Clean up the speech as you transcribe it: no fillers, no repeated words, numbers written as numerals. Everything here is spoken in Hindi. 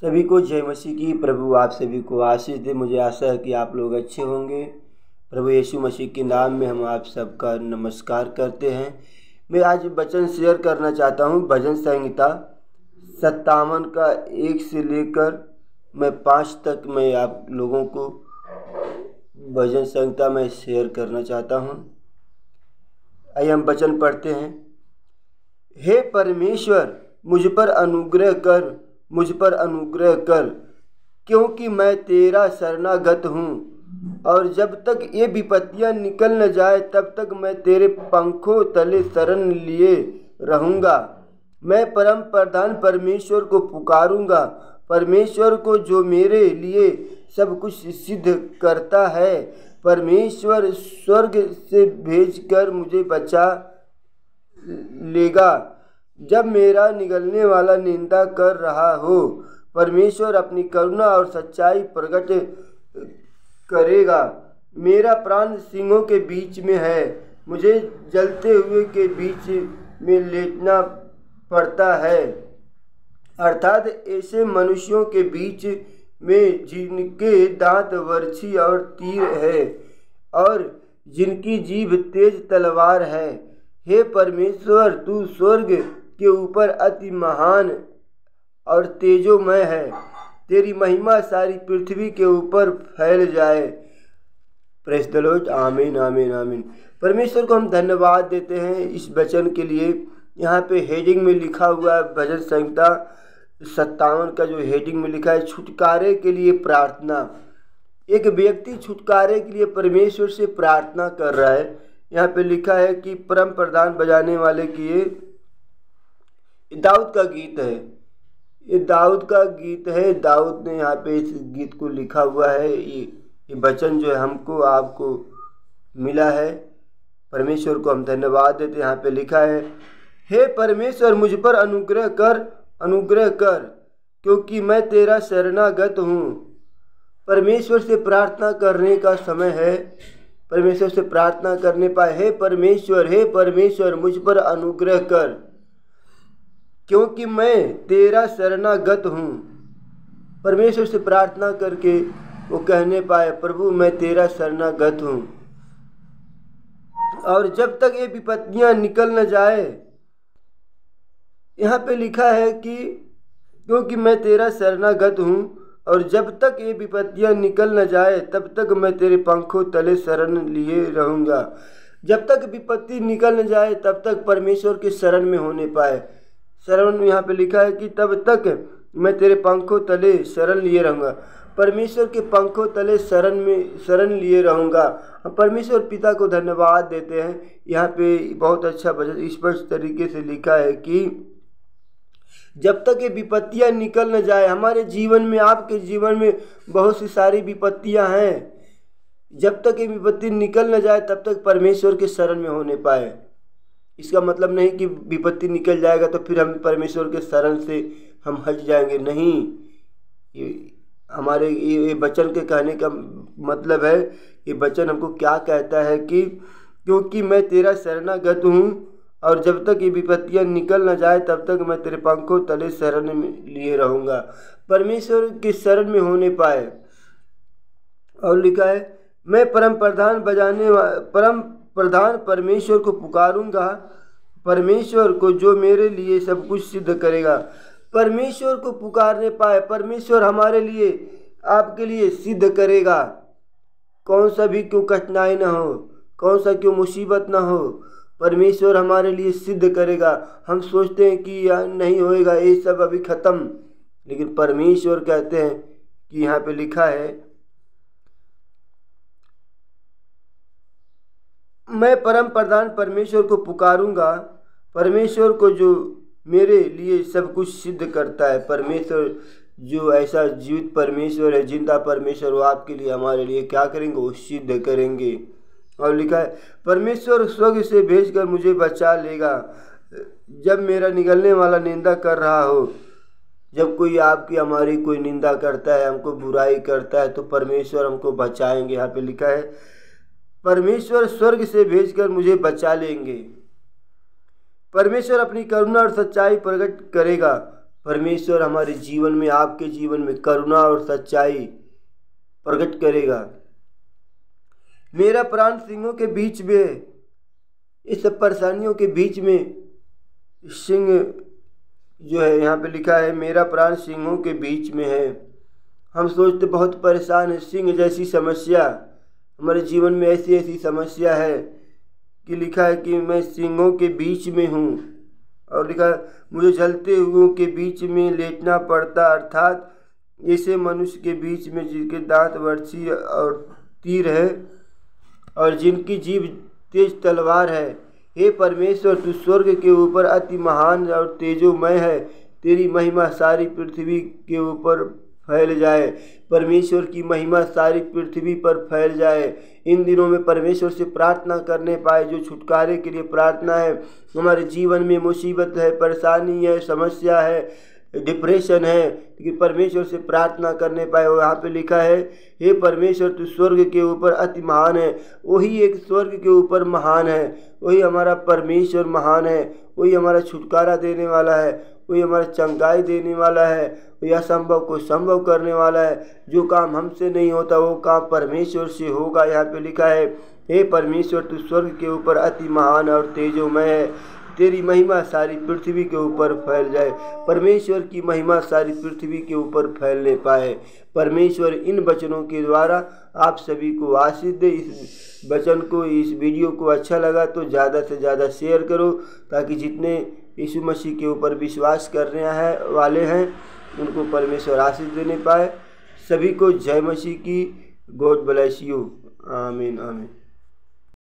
सभी को जय मसीह की। प्रभु आप सभी को आशीष दे। मुझे आशा है कि आप लोग अच्छे होंगे। प्रभु यीशु मसीह के नाम में हम आप सबका नमस्कार करते हैं। मैं आज वचन शेयर करना चाहता हूँ भजन संहिता 57 का 1 से लेकर मैं 5 तक मैं आप लोगों को भजन संहिता में शेयर करना चाहता हूँ। आइए हम वचन पढ़ते हैं। हे परमेश्वर, मुझ पर अनुग्रह कर, मुझ पर अनुग्रह कर, क्योंकि मैं तेरा शरणागत हूँ। और जब तक ये विपत्तियाँ निकल न जाए तब तक मैं तेरे पंखों तले शरण लिए रहूँगा। मैं परम प्रधान परमेश्वर को पुकारूँगा, परमेश्वर को जो मेरे लिए सब कुछ सिद्ध करता है। परमेश्वर स्वर्ग से भेजकर मुझे बचा लेगा जब मेरा निगलने वाला निंदा कर रहा हो। परमेश्वर अपनी करुणा और सच्चाई प्रकट करेगा। मेरा प्राण सिंहों के बीच में है, मुझे जलते हुए के बीच में लेटना पड़ता है, अर्थात ऐसे मनुष्यों के बीच में जिनके दांत वर्छी और तीर है और जिनकी जीभ तेज तलवार है। हे परमेश्वर, तू स्वर्ग के ऊपर अति महान और तेजोमय है। तेरी महिमा सारी पृथ्वी के ऊपर फैल जाए। Praise the Lord. आमीन आमीन आमीन। परमेश्वर को हम धन्यवाद देते हैं इस वचन के लिए। यहाँ पे हेडिंग में लिखा हुआ है भजन संहिता 57 का जो हेडिंग में लिखा है, छुटकारे के लिए प्रार्थना। एक व्यक्ति छुटकारे के लिए परमेश्वर से प्रार्थना कर रहा है। यहाँ पे लिखा है कि परम प्रधान बजाने वाले की ये दाऊद का गीत है। ये दाऊद का गीत है। दाऊद ने यहाँ पे इस गीत को लिखा हुआ है। ये वचन जो है हमको आपको मिला है। परमेश्वर को हम धन्यवाद देते हैं। यहाँ पे लिखा है, हे परमेश्वर, मुझ पर अनुग्रह कर, अनुग्रह कर, क्योंकि मैं तेरा शरणागत हूँ। परमेश्वर से प्रार्थना करने का समय है। परमेश्वर से प्रार्थना करने पाए। हे परमेश्वर, मुझ पर अनुग्रह कर, क्योंकि मैं तेरा शरणागत हूँ। परमेश्वर से प्रार्थना करके वो कहने पाए, प्रभु मैं तेरा शरणागत हूँ। और जब तक ये विपत्तियाँ निकल न जाए, यहाँ पे लिखा है कि क्योंकि मैं तेरा शरणागत हूँ, और जब तक ये विपत्तियाँ निकल न जाए तब तक मैं तेरे पंखों तले शरण लिए रहूँगा। जब तक विपत्ति निकल न जाए तब तक परमेश्वर के शरण में होने पाए। शरण यहाँ पे लिखा है कि तब तक मैं तेरे पंखों तले शरण लिए रहूँगा। परमेश्वर के पंखों तले शरण लिए रहूँगा। हम परमेश्वर पिता को धन्यवाद देते हैं। यहाँ पे बहुत अच्छा वचन स्पष्ट तरीके से लिखा है कि जब तक ये विपत्तियाँ निकल न जाए। हमारे जीवन में, आपके जीवन में बहुत सी सारी विपत्तियाँ हैं। जब तक ये विपत्ति निकल न जाए तब तक परमेश्वर के शरण में होने पाए। इसका मतलब नहीं कि विपत्ति निकल जाएगा तो फिर हम परमेश्वर के शरण से हम हट जाएंगे। नहीं, ये वचन के कहने का मतलब है, ये वचन हमको क्या कहता है कि क्योंकि मैं तेरा शरणागत हूँ, और जब तक ये विपत्तियाँ निकल न जाए तब तक मैं तेरे पंखों तले शरण में लिए रहूँगा। परमेश्वर के शरण में होने पाए। और लिखा है, मैं परम प्रधान परमेश्वर को पुकारूंगा, परमेश्वर को जो मेरे लिए सब कुछ सिद्ध करेगा। परमेश्वर को पुकारने पाए। परमेश्वर हमारे लिए, आपके लिए सिद्ध करेगा। कौन सा भी क्यों कठिनाई ना हो, कौन सा क्यों मुसीबत ना हो, परमेश्वर हमारे लिए सिद्ध करेगा। हम सोचते हैं कि नहीं होएगा, ये सब अभी ख़त्म, लेकिन परमेश्वर कहते हैं कि यहाँ पे लिखा है, मैं परम प्रधान परमेश्वर को पुकारूंगा, परमेश्वर को जो मेरे लिए सब कुछ सिद्ध करता है। परमेश्वर जो ऐसा जीवित परमेश्वर है, जिंदा परमेश्वर, वो आपके लिए, हमारे लिए क्या करेंगे? वो सिद्ध करेंगे। और लिखा है, परमेश्वर स्वर्ग से भेजकर मुझे बचा लेगा जब मेरा निगलने वाला निंदा कर रहा हो। जब कोई आपकी, हमारी कोई निंदा करता है, हमको बुराई करता है, तो परमेश्वर हमको बचाएंगे। यहाँ पे लिखा है, परमेश्वर स्वर्ग से भेजकर मुझे बचा लेंगे। परमेश्वर अपनी करुणा और सच्चाई प्रकट करेगा। परमेश्वर हमारे जीवन में, आपके जीवन में करुणा और सच्चाई प्रकट करेगा। मेरा प्राण सिंहों के बीच में है। इस सब परेशानियों के बीच में सिंह जो है, यहाँ पे लिखा है मेरा प्राण सिंहों के बीच में है। हम सोचते बहुत परेशान है, सिंह जैसी समस्या हमारे जीवन में, ऐसी ऐसी समस्या है कि लिखा है कि मैं सिंहों के बीच में हूँ, और लिखा है मुझे जलते हुओं के बीच में लेटना पड़ता, अर्थात ऐसे मनुष्य के बीच में जिनके दांत वर्ची और तीर है और जिनकी जीभ तेज तलवार है। हे परमेश्वर, तू स्वर्ग के ऊपर अति महान और तेजोमय है, तेरी महिमा सारी पृथ्वी के ऊपर फैल जाए। परमेश्वर की महिमा सारी पृथ्वी पर फैल जाए। इन दिनों में परमेश्वर से प्रार्थना करने पाए, जो छुटकारे के लिए प्रार्थना है। हमारे जीवन में मुसीबत है, परेशानी है, समस्या है, डिप्रेशन है, कि परमेश्वर से प्रार्थना करने पाए। और यहाँ पे लिखा है हे परमेश्वर, तू स्वर्ग के ऊपर अति महान है। वही एक स्वर्ग के ऊपर महान है, वही हमारा परमेश्वर महान है, वही हमारा छुटकारा देने वाला है, वही हमारा चंगाई देने वाला है, वही असंभव को संभव करने वाला है। जो काम हमसे नहीं होता वो काम परमेश्वर से होगा। यहाँ पे लिखा है हे परमेश्वर, तू स्वर्ग के ऊपर अति महान और तेजोमय है, तेरी महिमा सारी पृथ्वी के ऊपर फैल जाए। परमेश्वर की महिमा सारी पृथ्वी के ऊपर फैलने पाए। परमेश्वर इन वचनों के द्वारा आप सभी को आशीष दे। इस वचन को, इस वीडियो को अच्छा लगा तो ज़्यादा से ज़्यादा शेयर करो, ताकि जितने यीशु मसीह के ऊपर विश्वास करने वाले हैं उनको परमेश्वर आशीष देने पाए। सभी को जय मसीह की। God bless you. आमीन आमीन।